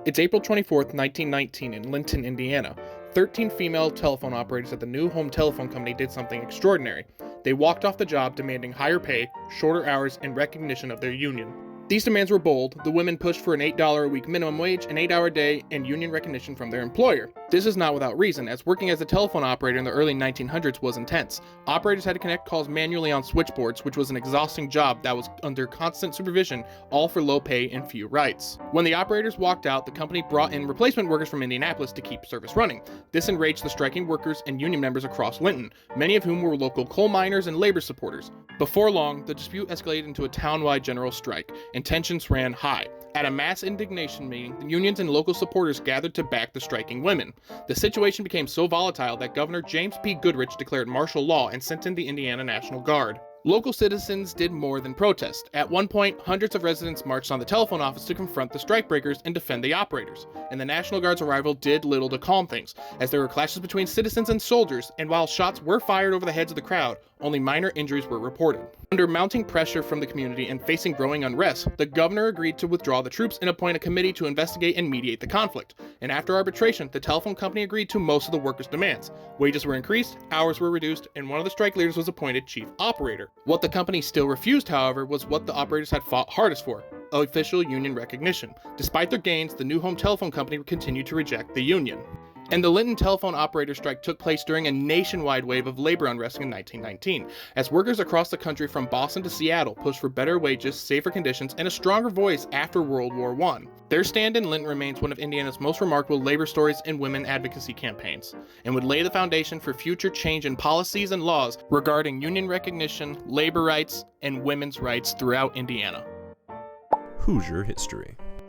It's April 24th, 1919 in Linton, Indiana. 13 female telephone operators at the new home telephone company did something extraordinary. They walked off the job demanding higher pay, shorter hours, and recognition of their union. These demands were bold. The women pushed for an $8 a week minimum wage, an 8-hour day, and union recognition from their employer. This is not without reason, as working as a telephone operator in the early 1900s was intense. Operators had to connect calls manually on switchboards, which was an exhausting job that was under constant supervision, all for low pay and few rights. When the operators walked out, the company brought in replacement workers from Indianapolis to keep service running. This enraged the striking workers and union members across Linton, many of whom were local coal miners and labor supporters. Before long, the dispute escalated into a town-wide general strike, and tensions ran high. At a mass indignation meeting, the unions and local supporters gathered to back the striking women. The situation became so volatile that Governor James P. Goodrich declared martial law and sent in the Indiana National Guard. Local citizens did more than protest. At one point, hundreds of residents marched on the telephone office to confront the strikebreakers and defend the operators. And the National Guard's arrival did little to calm things, as there were clashes between citizens and soldiers, and while shots were fired over the heads of the crowd, only minor injuries were reported. Under mounting pressure from the community and facing growing unrest, the governor agreed to withdraw the troops and appoint a committee to investigate and mediate the conflict. And after arbitration, the telephone company agreed to most of the workers' demands. Wages were increased, hours were reduced, and one of the strike leaders was appointed chief operator. What the company still refused, however, was what the operators had fought hardest for: official union recognition. Despite their gains, the new home telephone company continued to reject the union. And the Linton telephone operator strike took place during a nationwide wave of labor unrest in 1919, as workers across the country from Boston to Seattle pushed for better wages, safer conditions, and a stronger voice after World War I. Their stand in Linton remains one of Indiana's most remarkable labor stories and women advocacy campaigns, and would lay the foundation for future change in policies and laws regarding union recognition, labor rights, and women's rights throughout Indiana. Hoosier History.